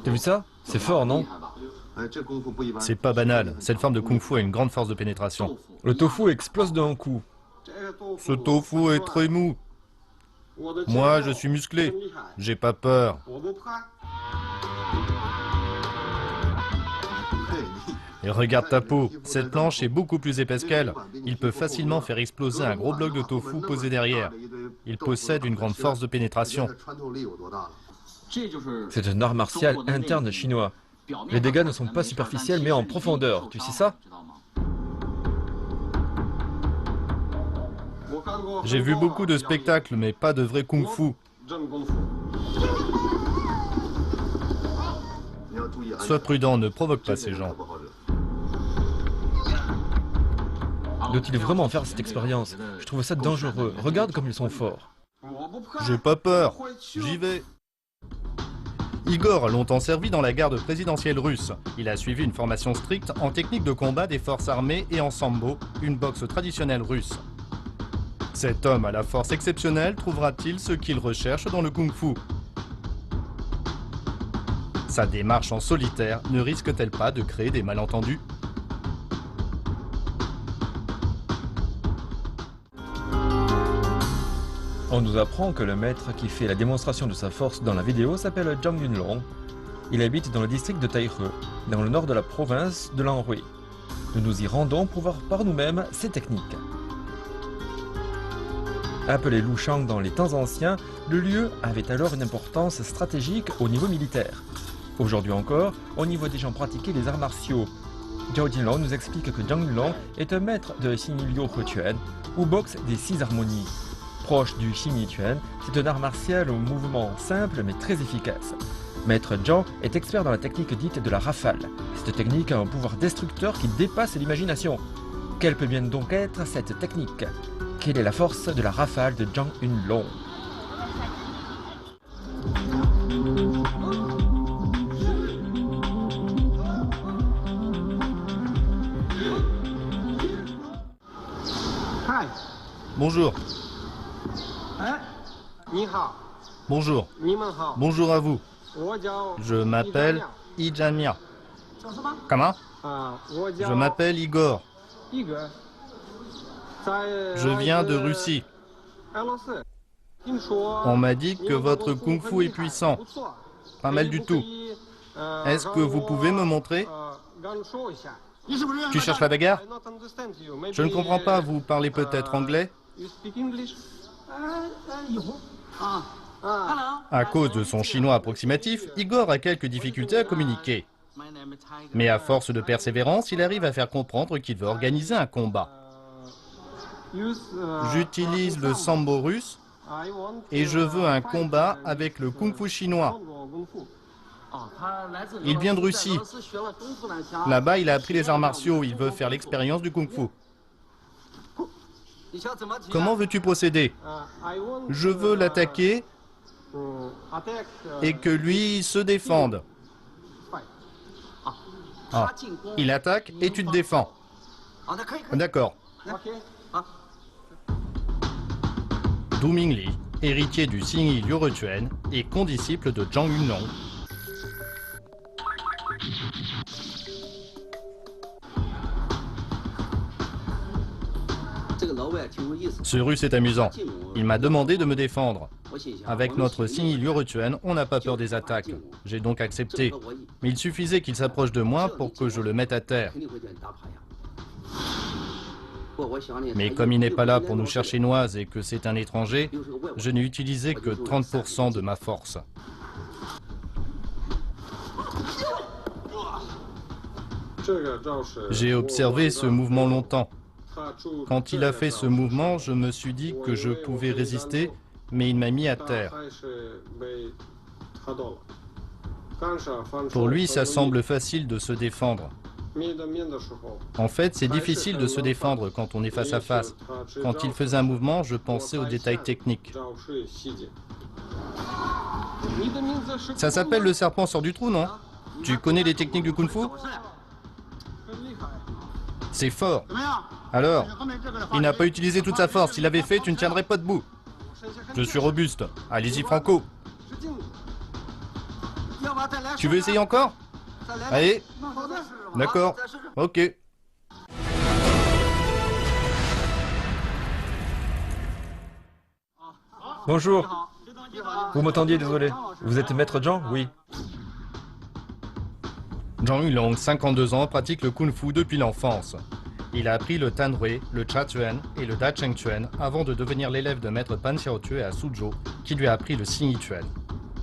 T'as vu ça? C'est fort, non? C'est pas banal, cette forme de kung-fu a une grande force de pénétration. Le tofu explose d'un coup. Ce tofu est très mou. Moi, je suis musclé. J'ai pas peur. Et regarde ta peau, cette planche est beaucoup plus épaisse qu'elle. Il peut facilement faire exploser un gros bloc de tofu posé derrière. Il possède une grande force de pénétration. C'est un art martial interne chinois. Les dégâts ne sont pas superficiels mais en profondeur, tu sais ça? J'ai vu beaucoup de spectacles, mais pas de vrai kung-fu. Sois prudent, ne provoque pas ces gens. Doit-il vraiment faire cette expérience? Je trouve ça dangereux. Regarde comme ils sont forts. J'ai pas peur, j'y vais. Igor a longtemps servi dans la garde présidentielle russe. Il a suivi une formation stricte en technique de combat des forces armées et en sambo, une boxe traditionnelle russe. Cet homme à la force exceptionnelle trouvera-t-il ce qu'il recherche dans le kung-fu? Sa démarche en solitaire ne risque-t-elle pas de créer des malentendus? On nous apprend que le maître qui fait la démonstration de sa force dans la vidéo s'appelle Zhang Yunlong. Il habite dans le district de Taizhe, dans le nord de la province de l'Anhui. Nous nous y rendons pour voir par nous-mêmes ses techniques. Appelé Lushang dans les temps anciens, le lieu avait alors une importance stratégique au niveau militaire. Aujourd'hui encore, on y voit des gens pratiquer les arts martiaux. Zhao Jinlong nous explique que Zhang Yunlong est un maître de Xingyi Liu Hequan, ou boxe des 6 harmonies. Proche du Xingyi Quan, c'est un art martial au mouvement simple mais très efficace. Maître Zhao est expert dans la technique dite de la rafale. Cette technique a un pouvoir destructeur qui dépasse l'imagination. Quelle peut bien donc être cette technique? Quelle est la force de la rafale de Zhang Yunlong? Bonjour. Bonjour. Bonjour à vous. Je m'appelle Ijania. Comment? Je m'appelle Igor. Je viens de Russie. On m'a dit que votre kung-fu est puissant. Pas mal du tout. Est-ce que vous pouvez me montrer? Tu cherches la bagarre? Je ne comprends pas, vous parlez peut-être anglais? À cause de son chinois approximatif, Igor a quelques difficultés à communiquer. Mais à force de persévérance, il arrive à faire comprendre qu'il veut organiser un combat. J'utilise le sambo russe et je veux un combat avec le kung-fu chinois. Il vient de Russie. Là-bas, il a appris les arts martiaux. Il veut faire l'expérience du kung-fu. Comment veux-tu procéder? Je veux l'attaquer et que lui se défende. Ah, il attaque et tu te défends. D'accord. Du Mingli, héritier du Xingyi Liu Hequan et condisciple de Zhang Yunlong. Ce russe est amusant. Il m'a demandé de me défendre. Avec notre Xingyi Liu Hequan, on n'a pas peur des attaques. J'ai donc accepté. Mais il suffisait qu'il s'approche de moi pour que je le mette à terre. Mais comme il n'est pas là pour nous chercher noises et que c'est un étranger, je n'ai utilisé que 30% de ma force. J'ai observé ce mouvement longtemps. Quand il a fait ce mouvement, je me suis dit que je pouvais résister, mais il m'a mis à terre. Pour lui, ça semble facile de se défendre. En fait, c'est difficile de se défendre quand on est face à face. Quand il faisait un mouvement, je pensais aux détails techniques. Ça s'appelle le serpent sort du trou, non? Tu connais les techniques du kung-fu? C'est fort. Alors, il n'a pas utilisé toute sa force. S'il l'avait fait, tu ne tiendrais pas debout. Je suis robuste. Allez-y, Franco. Tu veux essayer encore? Allez. D'accord. Ok. Bonjour. Vous m'entendiez, désolé. Vous êtes maître Zhang? Oui. Zhang Yulong, 52 ans, pratique le kung-fu depuis l'enfance. Il a appris le Tanhui, le Cha-Chuan et le Da-Cheng-Chuan avant de devenir l'élève de maître Pan Xiaotue à Suzhou, qui lui a appris le Xing-Yi-Chuan.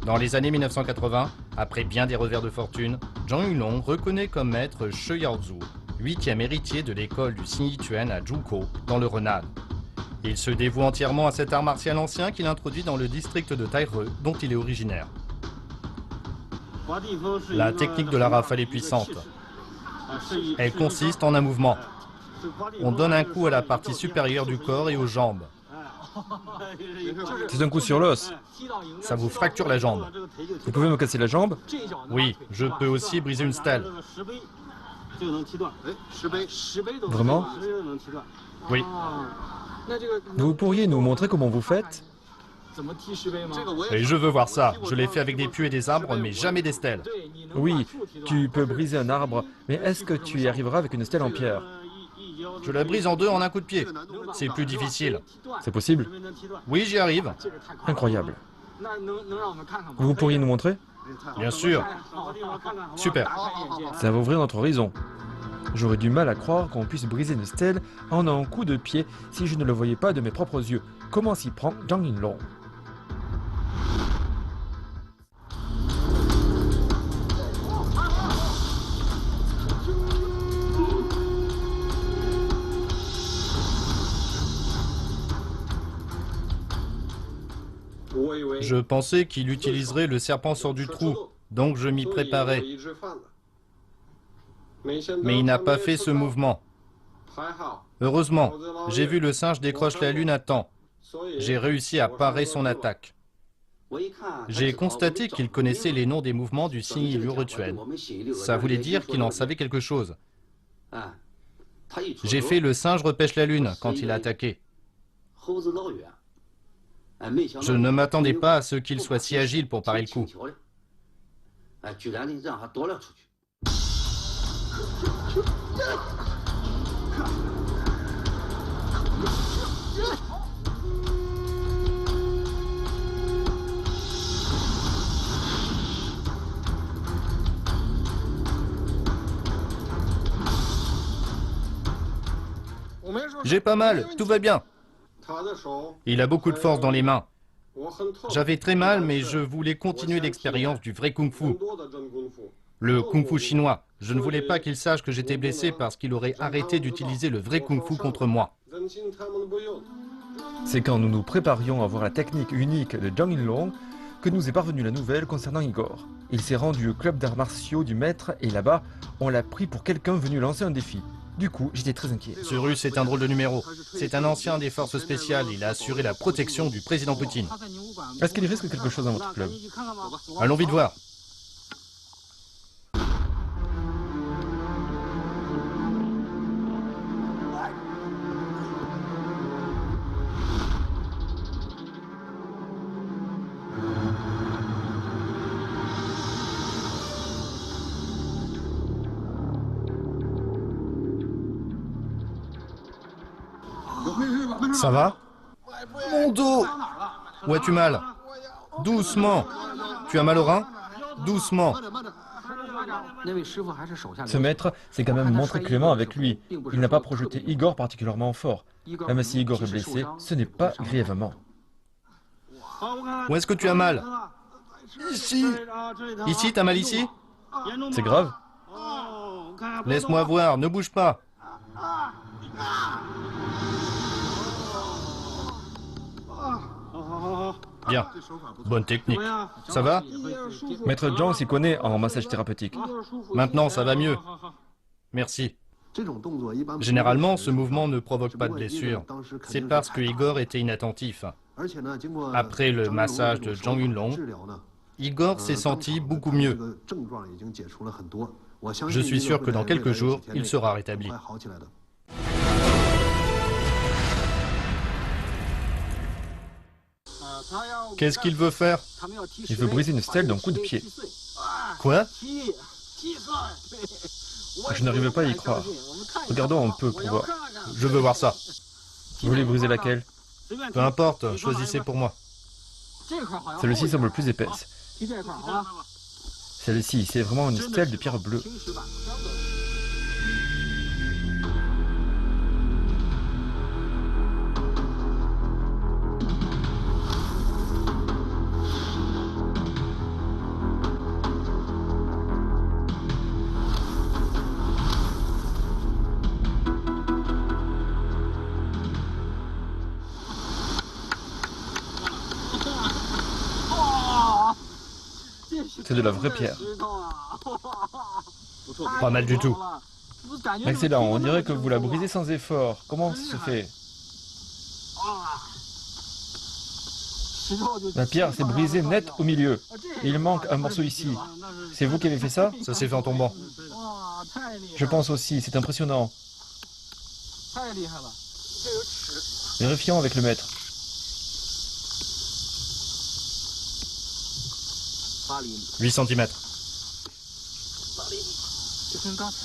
Dans les années 1980, après bien des revers de fortune, Zhang Yulong reconnaît comme maître She Yaozhu, 8e héritier de l'école du Xing-Yi-Chuan à Zhukou, dans le Renan. Il se dévoue entièrement à cet art martial ancien qu'il introduit dans le district de Tairhe, dont il est originaire. La technique de la rafale est puissante. Elle consiste en un mouvement. On donne un coup à la partie supérieure du corps et aux jambes. C'est un coup sur l'os. Ça vous fracture la jambe. Vous pouvez me casser la jambe? Oui, je peux aussi briser une stèle. Vraiment? Oui. Vous pourriez nous montrer comment vous faites? Et je veux voir ça. Je l'ai fait avec des pieux et des arbres, mais jamais des stèles. Oui, tu peux briser un arbre, mais est-ce que tu y arriveras avec une stèle en pierre? Je la brise en deux en un coup de pied. C'est plus difficile. C'est possible? Oui, j'y arrive. Incroyable. Vous pourriez nous montrer? Bien sûr. Super. Ça va ouvrir notre horizon. J'aurais du mal à croire qu'on puisse briser une stèle en un coup de pied si je ne le voyais pas de mes propres yeux. Comment s'y prend Zhang Yulong? Je pensais qu'il utiliserait le serpent sort du trou, donc je m'y préparais. Mais il n'a pas fait ce mouvement. Heureusement, j'ai vu le singe décrocher la lune à temps. J'ai réussi à parer son attaque. J'ai constaté qu'il connaissait les noms des mouvements du Xing-Yi-Liu-Retuan. Ça voulait dire qu'il en savait quelque chose. J'ai fait le singe repêche la lune quand il a attaqué. Je ne m'attendais pas à ce qu'il soit si agile pour parer le coup. J'ai pas mal, tout va bien. Il a beaucoup de force dans les mains. J'avais très mal, mais je voulais continuer l'expérience du vrai kung-fu. Le kung-fu chinois. Je ne voulais pas qu'il sache que j'étais blessé parce qu'il aurait arrêté d'utiliser le vrai kung-fu contre moi. C'est quand nous nous préparions à voir la technique unique de Zhang Yulong que nous est parvenue la nouvelle concernant Igor. Il s'est rendu au club d'arts martiaux du maître et là-bas, on l'a pris pour quelqu'un venu lancer un défi. Du coup, j'étais très inquiet. Ce russe est un drôle de numéro. C'est un ancien des forces spéciales. Il a assuré la protection du président Poutine. Est-ce qu'il risque quelque chose dans votre club? Allons vite voir. Ça va? Mon dos! Où as-tu mal? Doucement! Tu as mal au rein? Doucement! Ce maître s'est quand même montré clément avec lui. Il n'a pas projeté Igor particulièrement fort. Même si Igor est blessé, ce n'est pas grièvement. Où est-ce que tu as mal? Ici! Ici, t'as mal ici? C'est grave? Laisse-moi voir, ne bouge pas. Bien, bonne technique. Ça va? Maître Zhang s'y connaît en massage thérapeutique. Maintenant, ça va mieux. Merci. Généralement, ce mouvement ne provoque pas de blessure. C'est parce que Igor était inattentif. Après le massage de Zhang Yulong, Igor s'est senti beaucoup mieux. Je suis sûr que dans quelques jours, il sera rétabli. Qu'est-ce qu'il veut faire? Il veut briser une stèle d'un coup de pied. Quoi? Je n'arrive pas à y croire. Regardons un peu pour voir. Je veux voir ça. Vous voulez briser laquelle? Peu importe, choisissez pour moi. Celle-ci semble plus épaisse. Celle-ci, c'est vraiment une stèle de pierre bleue. C'est de la vraie pierre. Pas mal du tout. Excellent, on dirait que vous la brisez sans effort. Comment ça se fait? La pierre s'est brisée net au milieu. Il manque un morceau ici. C'est vous qui avez fait ça? Ça s'est fait en tombant. Je pense aussi, c'est impressionnant. Vérifions avec le maître. 8 cm.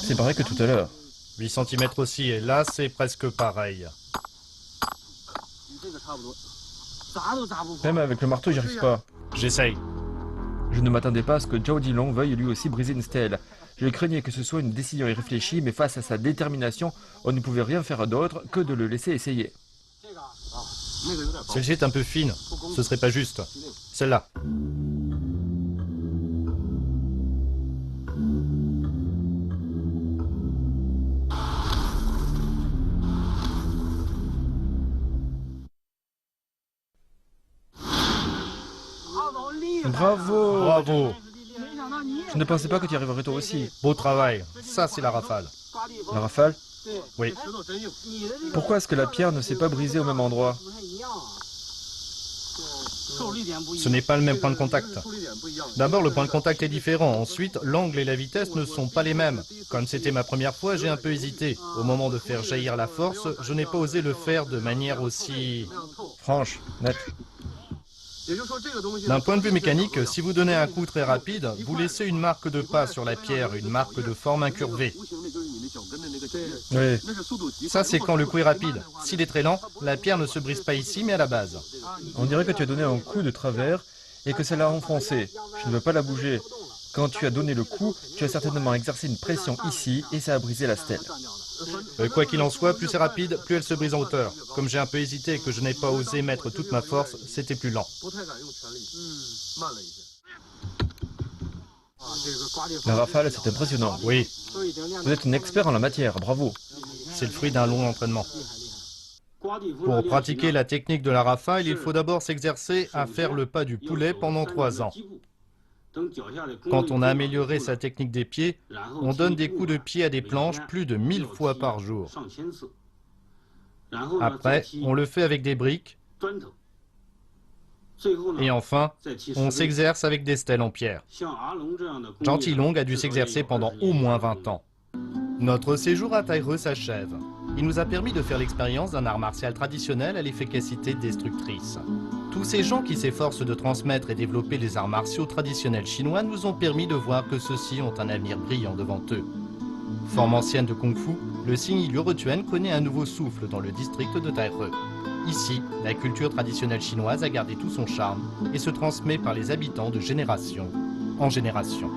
C'est pareil que tout à l'heure. 8 cm aussi, et là c'est presque pareil. Même avec le marteau, j'y arrive pas. J'essaye. Je ne m'attendais pas à ce que Zhao Dilong veuille lui aussi briser une stèle. Je craignais que ce soit une décision irréfléchie, mais face à sa détermination, on ne pouvait rien faire d'autre que de le laisser essayer. Celle-ci est un peu fine, ce serait pas juste. Celle-là. Bravo! Bravo! Je ne pensais pas que tu y arriverais toi aussi. Beau travail. Ça c'est la rafale. La rafale? Oui. Pourquoi est-ce que la pierre ne s'est pas brisée au même endroit? Ce n'est pas le même point de contact. D'abord, le point de contact est différent. Ensuite, l'angle et la vitesse ne sont pas les mêmes. Comme c'était ma première fois, j'ai un peu hésité. Au moment de faire jaillir la force, je n'ai pas osé le faire de manière aussi... Franche, nette. D'un point de vue mécanique, si vous donnez un coup très rapide, vous laissez une marque de pas sur la pierre, une marque de forme incurvée. Oui. Ça, c'est quand le coup est rapide. S'il est très lent, la pierre ne se brise pas ici, mais à la base. On dirait que tu as donné un coup de travers et que ça l'a enfoncé. Je ne veux pas la bouger. Quand tu as donné le coup, tu as certainement exercé une pression ici et ça a brisé la stèle. Quoi qu'il en soit, plus c'est rapide, plus elle se brise en hauteur. Comme j'ai un peu hésité et que je n'ai pas osé mettre toute ma force, c'était plus lent. La rafale, c'est impressionnant. Oui, Vous êtes un expert en la matière, bravo. c'est le fruit d'un long entraînement. Pour pratiquer la technique de la rafale, il faut d'abord s'exercer à faire le pas du poulet pendant 3 ans. Quand on a amélioré sa technique des pieds, on donne des coups de pied à des planches plus de 1000 fois par jour. Après, on le fait avec des briques. Et enfin, on s'exerce avec des stèles en pierre. Zhao Dilong a dû s'exercer pendant au moins 20 ans. Notre séjour à Tairhe s'achève. Il nous a permis de faire l'expérience d'un art martial traditionnel à l'efficacité destructrice. Tous ces gens qui s'efforcent de transmettre et développer les arts martiaux traditionnels chinois nous ont permis de voir que ceux-ci ont un avenir brillant devant eux. Forme ancienne de Kung Fu, le signe Liuretuen connaît un nouveau souffle dans le district de Tairhe. Ici, la culture traditionnelle chinoise a gardé tout son charme et se transmet par les habitants de génération en génération.